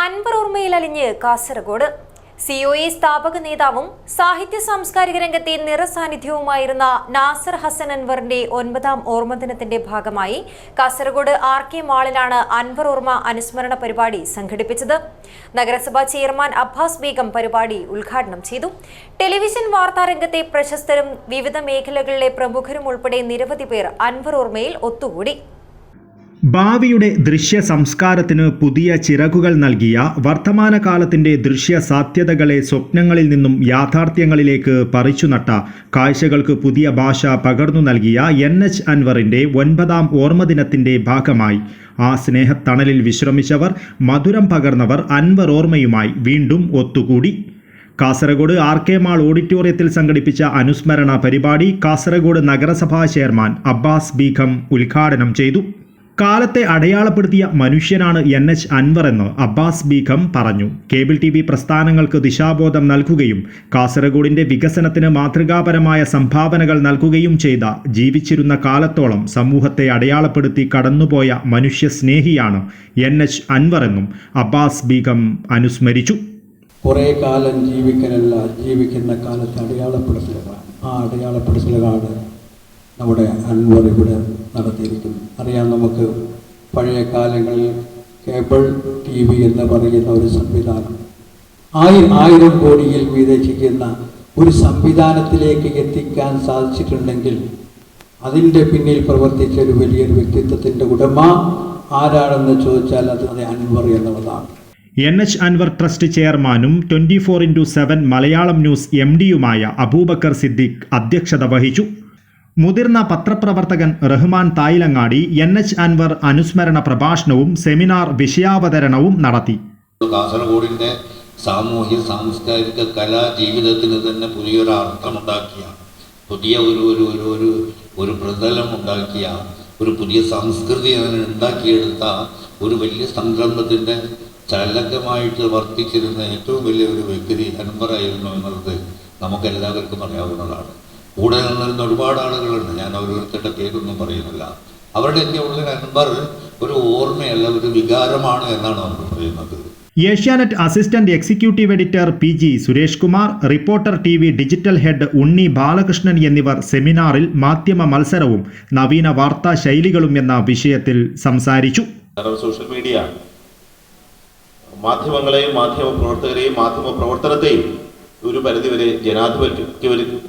Anwar ഓർമ്മയിലലിഞ്ഞ് Kasaragod. COE സ്ഥാപക നേതാവും സാഹിത്യ സാംസ്കാരിക രംഗത്തെ നിറസാന്നിധ്യവുമായിരുന്ന നാസർ ഹസൻ അൻവറിന്റെ 9ാം ഓർമ്മദിനത്തിന്റെ ഭാഗമായി കാസർഗോഡ് RK മാളിലാണ് അൻവർ ഓർമ്മ അനുസ്മരണ പരിപാടി സംഘടിപ്പിച്ചത്. നഗരസഭാ ചെയർമാൻ അബ്ബാസ് ബീഗം പരിപാടി ഉദ്ഘാടനം ചെയ്തു. ടെലിവിഷൻ വാർത്താരംഗത്തെ പ്രശസ്തരും വിവിധ മേഖലകളിലെ പ്രമുഖരും ഉൾപ്പെടെ നിരവധി പേർ അൻവർ ഓർമ്മയിൽ ഒത്തുകൂടി. ഭാവിയുടെ ദൃശ്യ സംസ്കാരത്തിന് പുതിയ ചിറകുകൾ നൽകിയ വർത്തമാനകാലത്തിൻ്റെ ദൃശ്യ സാധ്യതകളെ സ്വപ്നങ്ങളിൽ നിന്നും യാഥാർത്ഥ്യങ്ങളിലേക്ക് പറിച്ചുനട്ട കാഴ്ചകൾക്ക് പുതിയ ഭാഷ പകർന്നു നൽകിയ NH അൻവറിൻ്റെ 9ാം ഓർമ്മദിനത്തിൻ്റെ ഭാഗമായി ആ സ്നേഹത്തണലിൽ വിശ്രമിച്ചവർ, മധുരം പകർന്നവർ അൻവർ ഓർമ്മയുമായി വീണ്ടും ഒത്തുകൂടി. കാസർഗോഡ് RK മാൾ ഓഡിറ്റോറിയത്തിൽ സംഘടിപ്പിച്ച അനുസ്മരണ പരിപാടി കാസർഗോഡ് നഗരസഭാ ചെയർമാൻ അബ്ബാസ് ബീഗം ഉദ്ഘാടനം ചെയ്തു. കാലത്തെ അടയാളപ്പെടുത്തിയ മനുഷ്യനാണ് NH അൻവർ എന്ന് അബ്ബാസ് ബീഗം പറഞ്ഞു. കേബിൾ TV പ്രസ്ഥാനങ്ങൾക്ക് ദിശാബോധം നൽകുകയും കാസർഗോഡിന്റെ വികസനത്തിന് മാതൃകാപരമായ സംഭാവനകൾ നൽകുകയും ചെയ്ത, ജീവിച്ചിരുന്ന കാലത്തോളം സമൂഹത്തെ അടയാളപ്പെടുത്തി കടന്നുപോയ മനുഷ്യസ്നേഹിയാണ് NH അൻവർ എന്നും അബ്ബാസ് ബീഗം അനുസ്മരിച്ചു. കുറേ കാലം ജീവിക്കാനല്ല, ജീവിക്കുന്ന കാലത്തെ അടയാളപ്പെടുത്തലുകളാണ്. ആ അടയാളപ്പെടുത്തലുകളാണ് നമ്മുടെ അൻവർ ഇവിടെ നടത്തിയിരിക്കുന്നത്. അറിയാം, നമുക്ക് പഴയ കാലങ്ങളിൽ കേബിൾ TV എന്ന് പറയുന്ന ഒരു സംവിധാനം 1000 കോടിയിൽ വിദേശിക്കുന്ന ഒരു സംവിധാനത്തിലേക്ക് എത്തിക്കാൻ സാധിച്ചിട്ടുണ്ടെങ്കിൽ അതിൻ്റെ പിന്നിൽ പ്രവർത്തിച്ച ഒരു വലിയൊരു വ്യക്തിത്വത്തിൻ്റെ ഉടമ ആരാണെന്ന് ചോദിച്ചാൽ അത് അൻവർ എന്നുള്ളതാണ്. NH അൻവർ ട്രസ്റ്റ് ചെയർമാനും 24/7 മലയാളം ന്യൂസ് MD-യുമായ അബൂബക്കർ സിദ്ദീഖ് അധ്യക്ഷത വഹിച്ചു. മുതിർന്ന പത്രപ്രവർത്തകൻ റഹ്മാൻ തായിലങ്ങാടി NH അൻവർ അനുസ്മരണ പ്രഭാഷണവും സെമിനാർ വിഷയാവതരണവും നടത്തി. കാസർഗോഡിൻ്റെ സാമൂഹ്യ സാംസ്കാരിക കലാ ജീവിതത്തിന് തന്നെ പുതിയൊരു അർത്ഥമുണ്ടാക്കിയ, പുതിയ ഒരു പ്രതലം ഉണ്ടാക്കിയ, ഒരു പുതിയ സംസ്കൃതി ഉണ്ടാക്കിയെടുത്ത ഒരു വലിയ സംരംഭത്തിൻ്റെ ചലകമായിട്ട് വർത്തിച്ചിരുന്ന ഏറ്റവും വലിയൊരു വ്യക്തി അൻവറായിരുന്നു എന്നുള്ളത് നമുക്കെല്ലാവർക്കും അറിയാവുന്നതാണ്. കൂടെ നിന്നിരുന്ന ഒരുപാട് ആളുകളുണ്ട്. ഞാൻ ഓരോരുത്തരുടെ പേരൊന്നും പറയുന്നില്ല. അവരുടെയൊക്കെ ഉള്ളിൽ അൻവർ ഒരു ഓർമ്മയല്ല, ഒരു വികാരമാണ് എന്നാണ് അവർ പറയുന്നത്. Asianet assistant executive editor PG Suresh Kumar, reporter TV digital head Unni Balakrishnan എന്നിവർ സെമിനാറിൽ മാധ്യമ മത്സരവും നവീന വാർത്താ ശൈലികളും എന്ന വിഷയത്തിൽ സംസാരിച്ചു. സോഷ്യൽ മീഡിയ മാധ്യമങ്ങളെയും മാധ്യമ പ്രവർത്തകരെയും മാധ്യമ പ്രവർത്തനത്തെയും ഒരു പരിധിവരെ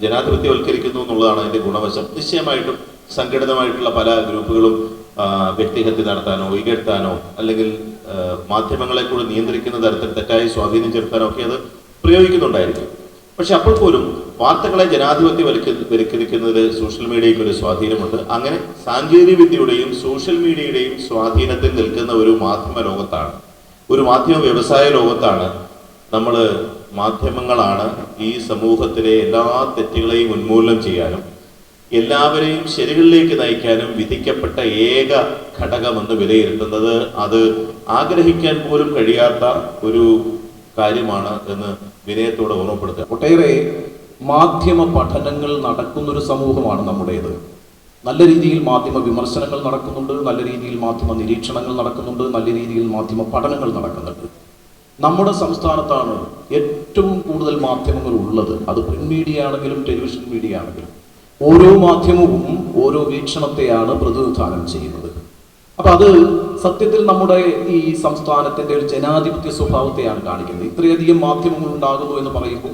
ജനാധിപത്യവൽക്കരിക്കുന്നു എന്നുള്ളതാണ് അതിൻ്റെ ഗുണവശം. നിശ്ചയമായിട്ടും സംഘടിതമായിട്ടുള്ള പല ഗ്രൂപ്പുകളും വ്യക്തിഹത്യ നടത്താനോ ഈകെടുത്താനോ അല്ലെങ്കിൽ മാധ്യമങ്ങളെ കൂടി നിയന്ത്രിക്കുന്ന തരത്തിൽ തെറ്റായി സ്വാധീനം ചെലുത്താനോ ഒക്കെ അത് പ്രയോഗിക്കുന്നുണ്ടായിരിക്കും. പക്ഷെ അപ്പോൾ പോലും വാർത്തകളെ ജനാധിപത്യവൽക്കരിക്കുന്നതിൽ സോഷ്യൽ മീഡിയയ്ക്ക് ഒരു സ്വാധീനമുണ്ട്. അങ്ങനെ സാങ്കേതിക വിദ്യയുടെയും സോഷ്യൽ മീഡിയയുടെയും സ്വാധീനത്തിൽ നിൽക്കുന്ന ഒരു മാധ്യമ ലോകത്താണ്, ഒരു മാധ്യമ വ്യവസായ ലോകത്താണ് നമ്മൾ. മാധ്യമങ്ങളാണ് ഈ സമൂഹത്തിലെ എല്ലാ തെറ്റുകളെയും ഉന്മൂലനം ചെയ്യാനും എല്ലാവരെയും ശരികളിലേക്ക് നയിക്കാനും വിധിക്കപ്പെട്ട ഏക ഘടകമെന്ന് വിലയിരുത്തുന്നത്. അത് ആഗ്രഹിക്കാൻ പോലും കഴിയാത്ത ഒരു കാര്യമാണ് എന്ന് വിനയത്തോടെ ഓർമ്മപ്പെടുത്തുക. ഒട്ടേറെ മാധ്യമ പഠനങ്ങൾ നടക്കുന്നൊരു സമൂഹമാണ് നമ്മുടേത്. നല്ല രീതിയിൽ മാധ്യമ വിമർശനങ്ങൾ നടക്കുന്നുണ്ട്, നല്ല രീതിയിൽ മാധ്യമ നിരീക്ഷണങ്ങൾ നടക്കുന്നുണ്ട്, നല്ല രീതിയിൽ മാധ്യമ പഠനങ്ങൾ നടക്കുന്നുണ്ട്. നമ്മുടെ സംസ്ഥാനത്താണ് ഏറ്റവും കൂടുതൽ മാധ്യമങ്ങൾ ഉള്ളത്. അത് പ്രിന്റ് മീഡിയ ആണെങ്കിലും ടെലിവിഷൻ മീഡിയ ആണെങ്കിലും ഓരോ മാധ്യമവും ഓരോ വീക്ഷണത്തെയാണ് പ്രതിനിധാനം ചെയ്യുന്നത്. അപ്പം അത് സത്യത്തിൽ നമ്മുടെ ഈ സംസ്ഥാനത്തിൻ്റെ ഒരു ജനാധിപത്യ സ്വഭാവത്തെയാണ് കാണിക്കുന്നത്. ഇത്രയധികം മാധ്യമങ്ങൾ ഉണ്ടാകുന്നു എന്ന് പറയുമ്പോൾ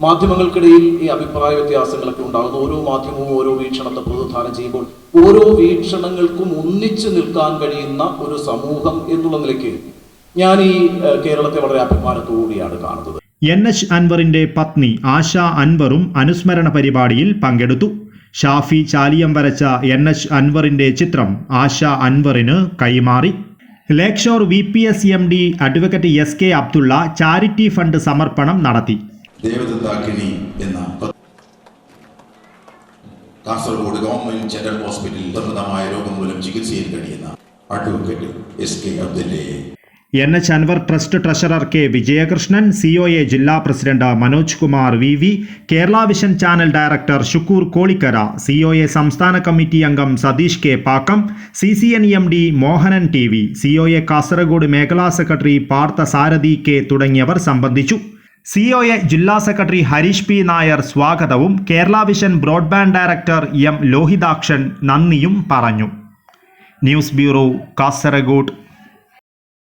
മാധ്യമങ്ങൾക്കിടയിൽ ഈ അഭിപ്രായ വ്യത്യാസങ്ങളൊക്കെ ഉണ്ടാകുന്നു. ഓരോ മാധ്യമവും ഓരോ വീക്ഷണത്തെ പ്രതിനിധാനം ചെയ്യുമ്പോൾ ഓരോ വീക്ഷണങ്ങൾക്കും ഒന്നിച്ചു നിൽക്കാൻ കഴിയുന്ന ഒരു സമൂഹം എന്നുള്ള നിലയ്ക്ക് ഞാൻ ഈ കേരളത്തെ വളരെ അഭിമാനത്തോടെയാണ് കാണുന്നത്. NH അൻവറിന്റെ പത്നി ആശ അൻവറും അനുസ്മരണ പരിപാടിയിൽ പങ്കെടുത്തു. ഷാഫി ചാലിയം വരച്ച NH അൻവറിന്റെ ചിത്രം ആശ അൻവറിന് കൈമാറി. Lake Shore VPS MD advocate SK Abdulla charity fund സമർപ്പണം നടത്തി. ദേവദത്താക്കിനി എന്ന കാസർഗോഡ് ഗവൺമെന്റ് ജനറൽ ഹോസ്പിറ്റലിൽ ദുർബലമായ രോഗം മൂലം ചികിത്സയിൽ കഴിയുന്ന അഡ്വക്കേറ്റ് SK അബ്ദുള്ളയെ NH Anwar trust treasurer K Vijayakrishnan, COA ജില്ലാ president Manoj Kumar VV, Kerala vision channel director Shukkoor Kolikkara, COA സംസ്ഥാന കമ്മിറ്റി അംഗം Satheesh K Pakkam, CCN MD Mohanan TV, COA Kasaragod മേഖലാ സെക്രട്ടറി പാർത്ഥ സാരഥി കെ തുടങ്ങിയവർ സംബന്ധിച്ചു. COA ജില്ലാ സെക്രട്ടറി ഹരീഷ് P നായർ സ്വാഗതവും Kerala vision broadband director M Lohithakshan നന്ദിയും പറഞ്ഞു. News bureau, Kasaragod.